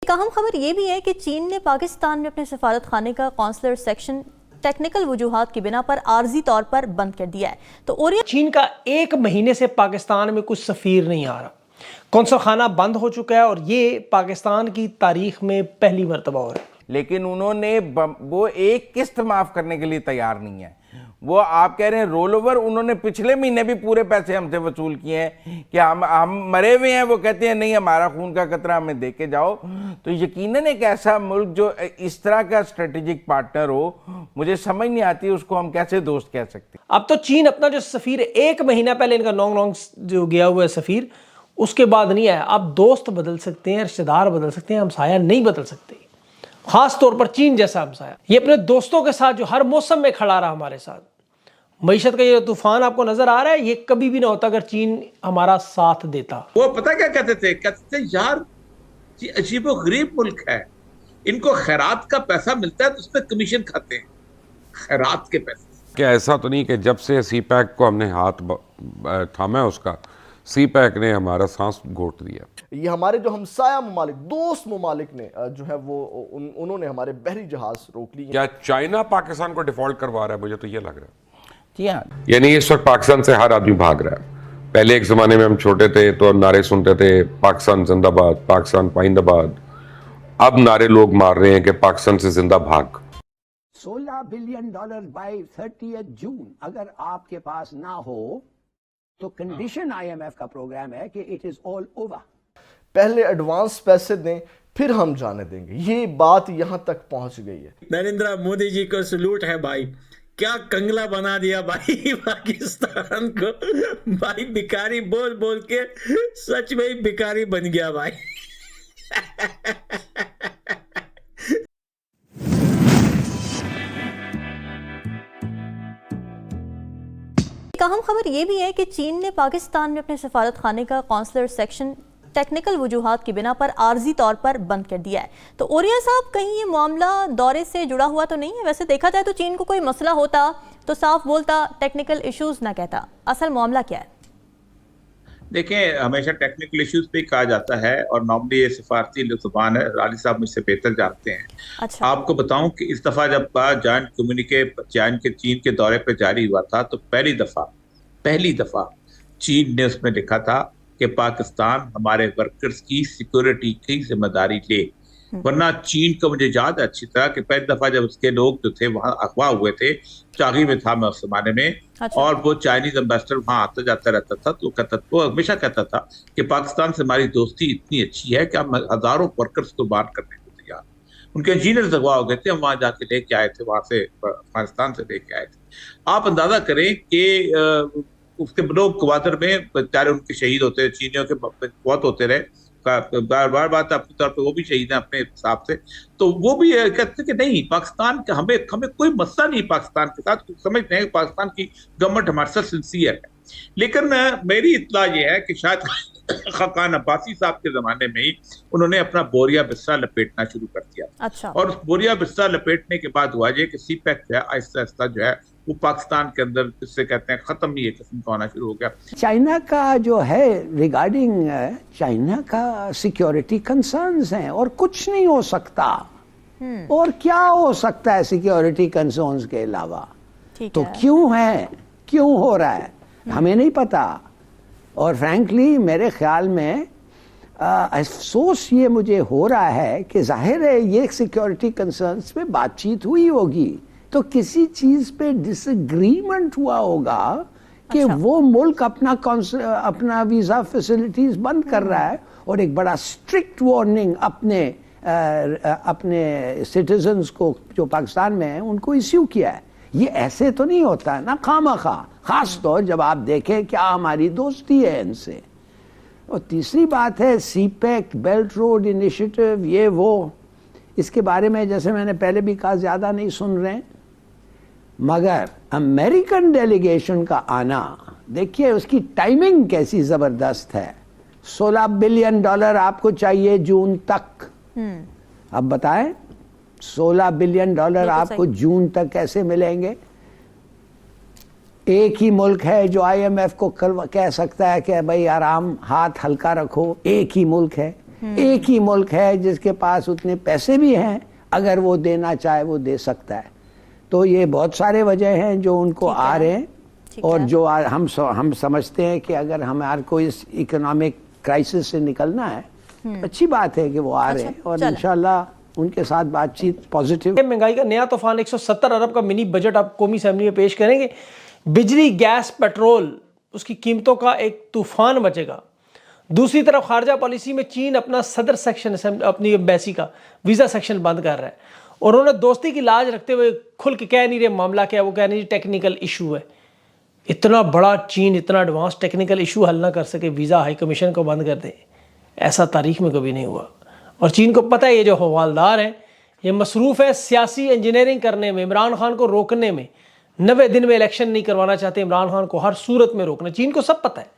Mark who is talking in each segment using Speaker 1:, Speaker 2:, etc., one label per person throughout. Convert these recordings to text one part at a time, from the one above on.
Speaker 1: ایک اہم خبر یہ بھی ہے کہ چین نے پاکستان میں اپنے سفارت خانے کا قونصلر سیکشن ٹیکنیکل وجوہات کی بنا پر عارضی طور پر بند کر دیا ہے. تو
Speaker 2: چین کا 1 مہینے سے پاکستان میں کچھ سفیر نہیں آ رہا، قونصل خانہ بند ہو چکا ہے اور یہ پاکستان کی تاریخ میں پہلی مرتبہ ہو رہا ہے.
Speaker 3: لیکن انہوں نے وہ ایک قسط معاف کرنے کے لیے تیار نہیں ہے. وہ آپ کہہ رہے ہیں رول اوور، انہوں نے پچھلے مہینے بھی پورے پیسے ہم سے وصول کیے ہیں کہ ہم مرے ہوئے ہیں. وہ کہتے ہیں نہیں ہمارا خون کا قطرہ ہمیں دے کے جاؤ. تو یقیناً ایک ایسا ملک جو اس طرح کا اسٹریٹجک پارٹنر ہو، مجھے سمجھ نہیں آتی اس کو ہم کیسے دوست کہہ سکتے.
Speaker 2: اب تو چین اپنا جو سفیر 1 مہینہ پہلے ان کا نونگ جو گیا ہوا ہے سفیر، اس کے بعد نہیں آیا. آپ دوست بدل سکتے ہیں، رشتہ دار بدل سکتے ہیں، ہمسایہ نہیں بدل سکتے. خاص طور پر چین جیسا ہمسایہ، یہ اپنے دوستوں کے ساتھ جو ہر موسم میں کھڑا رہا ہمارے ساتھ. معیشت کا یہ طوفان آپ کو نظر آ رہا ہے، یہ کبھی بھی نہ ہوتا اگر چین ہمارا ساتھ دیتا.
Speaker 4: وہ پتہ کیا کہتے تھے یار یہ عجیب و غریب ملک ہے، ان کو خیرات کا پیسہ ملتا ہے تو اس میں کمیشن کھاتے ہیں، خیرات کے پیسے.
Speaker 5: کیا ایسا تو نہیں کہ جب سے سی پیک کو ہم نے ہاتھ تھاما ہے اس کا، سی پیک نے ہمارا سانس گھوٹ دیا.
Speaker 6: یہ ہمارے جو ہمسایہ ممالک، دوست ممالک نے جو ہے وہ انہوں نے ہمارے بحری جہاز روک لی.
Speaker 5: کیا چائنا پاکستان کو ڈیفالٹ کروا رہا ہے؟ مجھے تو یہ لگ رہا ہے.
Speaker 3: جی ہاں،
Speaker 5: یعنی اس وقت پاکستان سے ہر آدمی بھاگ رہا ہے. پہلے ایک زمانے میں ہم چھوٹے تھے تو نعرے سنتے تھے پاکستان زندہ باد، پاکستان پائندہ باد. اب نعرے لوگ مار رہے ہیں کہ پاکستان سے زندہ بھاگ.
Speaker 7: $16 بلین بائی 30 جون اگر آپ کے پاس نہ ہو تو کنڈیشن IMF کا پروگرام ہے کہ اٹ از آل اوور.
Speaker 6: پہلے ایڈوانس پیسے دیں پھر ہم جانے دیں گے. یہ بات یہاں تک پہنچ گئی ہے.
Speaker 8: نریندر مودی جی کو سلوٹ ہے بھائی، کیا کنگلا بنا دیا بھائی پاکستان کو. بھائی بھکاری بول بول کے سچ میں بھکاری بن گیا بھائی.
Speaker 1: ایک اہم خبر یہ بھی ہے کہ چین نے پاکستان میں اپنے سفارت خانے کا قونصلر سیکشن ٹیکنیکل وجوہات کی بنا پر عارضی طور پر بند کر دیا ہے. تو اوریا صاحب کہیں یہ معاملہ دورے سے جڑا ہوا تو نہیں ہے؟ ویسے دیکھا جائے تو چین کو کوئی مسئلہ ہوتا تو صاف بولتا، ٹیکنیکل ایشوز نہ کہتا. اصل معاملہ کیا ہے؟
Speaker 4: دیکھیں ہمیشہ ٹیکنیکل ایشوز پہ کہا جاتا ہے اور نارملی یہ سفارتی زبان ہے. رالی صاحب مجھ سے بہتر جانتے ہیں.
Speaker 1: اچھا،
Speaker 4: آپ کو بتاؤں کہ اس دفعہ جب جوائنٹ کمیونیکے چین کے دورے پہ جاری ہوا تھا تو پہلی دفعہ چین نے اس میں لکھا تھا کہ پاکستان ہمارے ورکرز کی سیکورٹی کی ذمہ داری لے. ورنہ چین کو مجھے یاد ہے اچھی طرح کہ پہلی دفعہ جب اس کے لوگ جو تھے وہاں اغوا ہوئے تھے، چاغی میں تھا میں اس زمانے میں، اور وہ چائنیز امبیسڈر وہاں آتا جاتا رہتا تھا تو وہ ہمیشہ کہتا تھا کہ پاکستان سے ہماری دوستی اتنی اچھی ہے کہ ہم ہزاروں ورکرز کو بات کرنے کو تیار. ان کے انجینئرز اغوا ہو گئے تھے، ہم وہاں جا کے لے کے آئے تھے، وہاں سے افغانستان سے لے کے آئے تھے. آپ اندازہ کریں کہ اس کے لوگ گوادر میں چارے ان کے شہید ہوتے ہیں، چینیوں کے بہت ہوتے رہے، بار بات اپنے طور پہ وہ بھی شہید ہیں اپنے حساب سے. تو وہ بھی کہتے کہ نہیں پاکستان کا ہمیں کوئی مسئلہ نہیں پاکستان کے ساتھ، سمجھتے ہیں کہ پاکستان کی گورنمنٹ ہمارے ساتھ سنسیئر ہے. لیکن میری اطلاع یہ ہے کہ شاید خاقان عباسی صاحب کے زمانے میں ہی انہوں نے اپنا بوریا بستہ لپیٹنا شروع کر دیا. اور اس بوریا بستہ لپیٹنے کے بعد ہوا یہ کہ سی پیک جو ہے آہستہ آہستہ جو ہے وہ پاکستان کے اندر جس سے کہتے ہیں ختم ہی ایک قسم کا ہونا شروع ہو گیا.
Speaker 7: چائنا کا جو ہے ریگارڈنگ چائنا کا سیکیورٹی کنسرنز ہیں اور کچھ نہیں ہو سکتا. اور کیا ہو سکتا ہے سیکیورٹی کنسرنز کے علاوہ؟ تو کیوں ہے، کیوں ہو رہا ہے ہمیں نہیں پتا. اور فرینکلی میرے خیال میں افسوس یہ مجھے ہو رہا ہے کہ ظاہر ہے یہ سیکیورٹی کنسرنز پہ بات چیت ہوئی ہوگی تو کسی چیز پہ ڈس ایگریمنٹ ہوا ہوگا کہ وہ ملک اپنا ویزا فیسلٹیز بند کر رہا ہے اور ایک بڑا اسٹرکٹ وارننگ اپنے سٹیزنز کو جو پاکستان میں ہیں ان کو ایشو کیا ہے. یہ ایسے تو نہیں ہوتا ہے نا خواہ خاص طور جب آپ دیکھیں کیا ہماری دوستی ہے ان سے. اور تیسری بات ہے سی پیک، بیلٹ روڈ انیشیٹو، یہ وہ اس کے بارے میں جیسے میں نے پہلے بھی کہا زیادہ نہیں سن رہے ہیں. مگر امریکن ڈیلیگیشن کا آنا دیکھیے اس کی ٹائمنگ کیسی زبردست ہے. $16 بلین آپ کو چاہیے جون تک. اب بتائیں $16 بلین آپ کو جون تک کیسے ملیں گے؟ ایک ہی ملک ہے جو IMF کو کہہ سکتا ہے کہ بھائی آرام، ہاتھ ہلکا رکھو. ایک ہی ملک ہے ایک ہی ملک ہے جس کے پاس اتنے پیسے بھی ہیں, اگر وہ دینا چاہے وہ دے سکتا ہے. تو یہ بہت سارے وجہ ہیں جو ان کو آ رہے ہیں, اور جو ہم سمجھتے ہیں کہ اگر ہمارے کو اس اکنامک کرائسس سے نکلنا ہے, اچھی بات ہے کہ وہ آ رہے ہیں, اور انشاءاللہ ان کے ساتھ بات چیت پازیٹیو.
Speaker 2: مہنگائی کا نیا طوفان 170 ارب کا منی بجٹ آپ قومی اسمبلی میں پیش کریں گے. بجلی, گیس, پیٹرول, اس کی قیمتوں کا ایک طوفان مچے گا. دوسری طرف خارجہ پالیسی میں چین اپنا صدر سیکشن, اپنی ایمبیسی کا ویزا سیکشن بند کر رہا ہے, اور انہوں نے دوستی کی لاج رکھتے ہوئے کھل کے کہہ نہیں رہے معاملہ کیا, وہ کہہ رہے ہیں ٹیکنیکل ایشو ہے. اتنا بڑا چین اتنا ایڈوانس ٹیکنیکل ایشو حل نہ کر سکے, ویزا ہائی کمیشن کو بند کر دے, ایسا تاریخ میں کبھی نہیں ہوا. اور چین کو پتہ ہے یہ جو حوالدار ہیں یہ مصروف ہے سیاسی انجینئرنگ کرنے میں, عمران خان کو روکنے میں. 90 دن میں الیکشن نہیں کروانا چاہتے عمران خان کو, ہر صورت میں روکنا. چین کو سب پتہ ہے,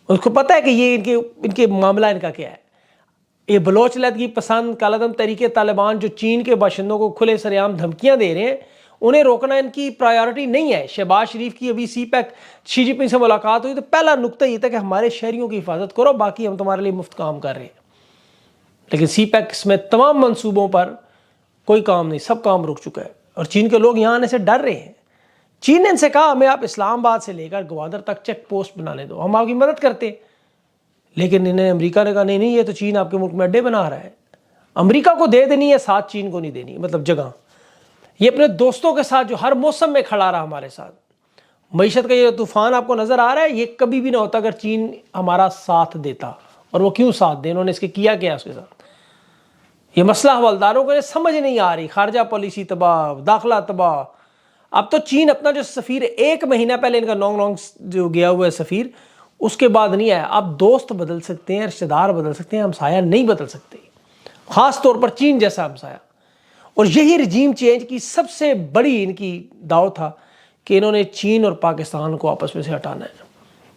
Speaker 2: اس کو پتہ ہے کہ یہ ان کے معاملہ ان کا کیا ہے. یہ بلوچ علیحدگی پسند کالا دم تحریک طالبان جو چین کے باشندوں کو کھلے سر عام دھمکیاں دے رہے ہیں, انہیں روکنا ان کی پرائیورٹی نہیں ہے. شہباز شریف کی ابھی سی پیک شی جی پنگ سے ملاقات ہوئی تو پہلا نقطہ یہ تھا کہ ہمارے شہریوں کی حفاظت کرو, باقی ہم تمہارے لیے مفت کام کر رہے ہیں. لیکن سی پیک میں تمام منصوبوں پر کوئی کام نہیں, سب کام رک چکا ہے, اور چین کے لوگ یہاں آنے سے ڈر رہے ہیں. چین نے ان سے کہا ہمیں آپ اسلام آباد سے لے کر گوادر تک چیک پوسٹ بنانے دو, ہم آپ کی مدد کرتے ہیں. لیکن انہیں امریکہ نے کہا نہیں, یہ تو چین آپ کے ملک میں اڈے بنا رہا ہے, امریکہ کو دے دینی ہے, ساتھ چین کو نہیں دینی, مطلب جگہ. یہ اپنے دوستوں کے ساتھ جو ہر موسم میں کھڑا رہا ہمارے ساتھ, معیشت کا یہ طوفان آپ کو نظر آ رہا ہے, یہ کبھی بھی نہ ہوتا اگر چین ہمارا ساتھ دیتا. اور وہ کیوں ساتھ دے, انہوں نے اس کے کیا اس کے ساتھ. یہ مسئلہ حوالداروں کو سمجھ نہیں آ رہی, خارجہ پالیسی تباہ, داخلہ تباہ. اب تو چین اپنا جو سفیر 1 مہینہ پہلے ان کا نونگ جو گیا ہوا ہے سفیر, اس کے بعد نہیں آیا. آپ دوست بدل سکتے ہیں, رشتہ دار بدل سکتے ہیں, ہمسایہ نہیں بدل سکتے, خاص طور پر چین جیسا ہمسایہ. اور یہی رجیم چینج کی سب سے بڑی ان کی دعوت تھا کہ انہوں نے چین اور پاکستان کو آپس میں سے ہٹانا ہے.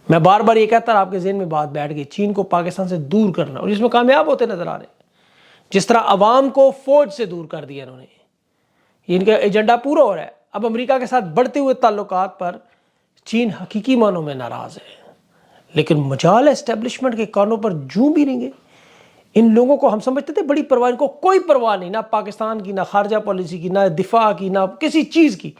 Speaker 2: میں بار بار یہ کہتا رہا, آپ کے ذہن میں بات بیٹھ گئی, چین کو پاکستان سے دور کرنا, اور اس میں کامیاب ہوتے نظر آ رہے ہیں. جس طرح عوام کو فوج سے دور کر دیا انہوں نے, یہ ان کا ایجنڈا پورا ہو رہا ہے. اب امریکہ کے ساتھ بڑھتے ہوئے تعلقات پر چین حقیقی معنوں میں ناراض ہے, لیکن مجال اسٹیبلشمنٹ کے کانوں پر جوں بھی نہیں گے. ان لوگوں کو ہم سمجھتے تھے بڑی پرواہ, ان کو کوئی پرواہ نہیں, نہ پاکستان کی, نہ خارجہ پالیسی کی, نہ دفاع کی, نہ کسی چیز کی.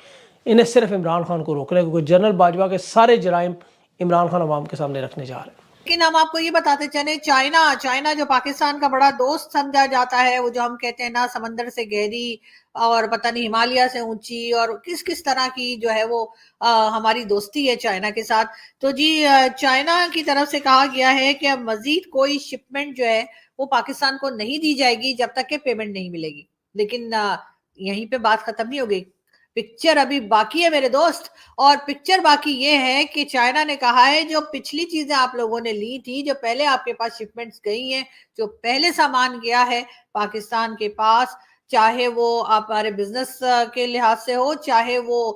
Speaker 2: انہیں صرف عمران خان کو روکنا ہے, کیونکہ جنرل باجوہ کے سارے جرائم عمران خان عوام کے سامنے رکھنے جا رہے ہیں.
Speaker 9: لیکن ہم آپ کو یہ بتاتے چلیں, چائنا جو پاکستان کا بڑا دوست سمجھا جاتا ہے, وہ جو ہم کہتے ہیں نا سمندر سے گہری اور پتہ نہیں ہمالیہ سے اونچی, اور کس طرح کی جو ہے وہ ہماری دوستی ہے چائنا کے ساتھ. تو جی چائنا کی طرف سے کہا گیا ہے کہ اب مزید کوئی شپمنٹ جو ہے وہ پاکستان کو نہیں دی جائے گی جب تک کہ پیمنٹ نہیں ملے گی. لیکن یہیں پہ بات ختم نہیں ہو گئی, پکچر ابھی باقی ہے میرے دوست. اور پکچر باقی یہ ہے کہ چائنا نے کہا ہے جو پچھلی چیزیں آپ لوگوں نے لی تھی, جو پہلے آپ کے پاس شپمنٹس گئی ہیں, جو پہلے سامان گیا ہے پاکستان کے پاس, چاہے وہ آپ ہمارے بزنس کے لحاظ سے ہو, چاہے وہ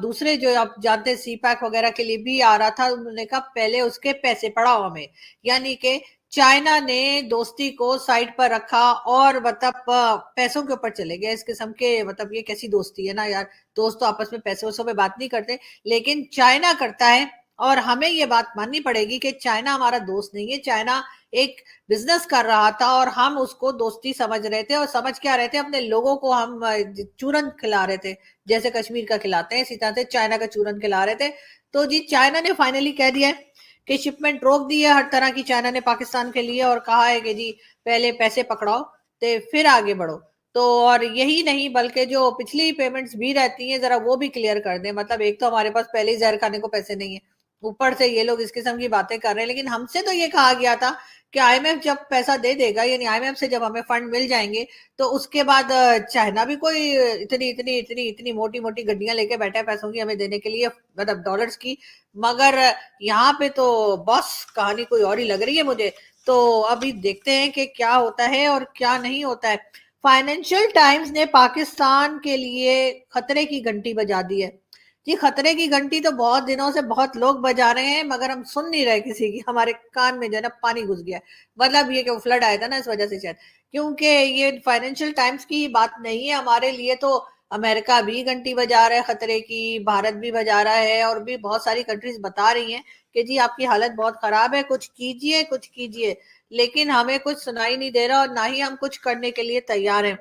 Speaker 9: دوسرے جو آپ جانتے سی پیک وغیرہ کے لیے بھی آ رہا تھا, انہوں نے کہا پہلے اس کے پیسے پڑاؤ ہمیں. یعنی کہ چائنا نے دوستی کو سائڈ پر رکھا اور مطلب پیسوں کے اوپر چلے گئے. اس قسم کے مطلب یہ کیسی دوستی ہے نا یار, دوست تو آپس میں پیسے وسوں پہ بات نہیں کرتے, لیکن چائنا کرتا ہے. اور ہمیں یہ بات ماننی پڑے گی کہ چائنا ہمارا دوست نہیں ہے, چائنا ایک بزنس کر رہا تھا اور ہم اس کو دوستی سمجھ رہے تھے. اور سمجھ کیا رہے تھے, اپنے لوگوں کو ہم چورن کھلا رہے تھے, جیسے کشمیر کا کھلاتے ہیں اسی طرح سے چائنا کا چورن کھلا رہے تھے. تو جی چائنا نے فائنلی کہہ دیا ہے کہ شپمنٹ روک دی ہے ہر طرح کی چائنا نے پاکستان کے لیے, اور کہا ہے کہ جی پہلے پیسے پکڑاؤ تے پھر آگے بڑھو. تو اور یہی نہیں بلکہ جو پچھلی پیمنٹس بھی رہتی ہیں ذرا وہ بھی کلیئر کر دیں. مطلب ایک تو ہمارے پاس پہلے ہی زہر کھانے کو پیسے نہیں ہیں, اوپر سے یہ لوگ اس قسم کی باتیں کر رہے ہیں. لیکن ہم سے تو یہ کہا گیا تھا کہ آئی ایم ایف جب پیسہ دے دے گا, یعنی آئی ایم ایف سے جب ہمیں فنڈ مل جائیں گے تو اس کے بعد چائنا بھی کوئی اتنی موٹی موٹی گڈیاں لے کے بیٹھا ہے پیسوں کی ہمیں دینے کے لیے, مطلب ڈالرز کی. مگر یہاں پہ تو بس کہانی کوئی اور ہی لگ رہی ہے مجھے. تو ابھی دیکھتے ہیں کہ کیا ہوتا ہے اور کیا نہیں ہوتا ہے. فائنینشل ٹائمز نے پاکستان کے لیے خطرے کی گھنٹی بجا دی ہے. جی خطرے کی گھنٹی تو بہت دنوں سے بہت لوگ بجا رہے ہیں, مگر ہم سن نہیں رہے کسی کی. ہمارے کان میں جو ہے نا پانی گھس گیا, مطلب یہ کہ وہ فلڈ آیا تھا نا اس وجہ سے شاید, کیونکہ یہ فائنینشیل ٹائمز کی بات نہیں ہے ہمارے لیے. تو امریکہ بھی گھنٹی بجا رہا ہے خطرے کی، بھارت بھی بجا رہا ہے، اور بھی بہت ساری کنٹریز بتا رہی ہیں کہ جی آپ کی حالت بہت خراب ہے، کچھ کیجئے، لیکن ہمیں کچھ سنائی نہیں دے رہا اور نہ ہی ہم کچھ کرنے کے لیے تیار ہیں۔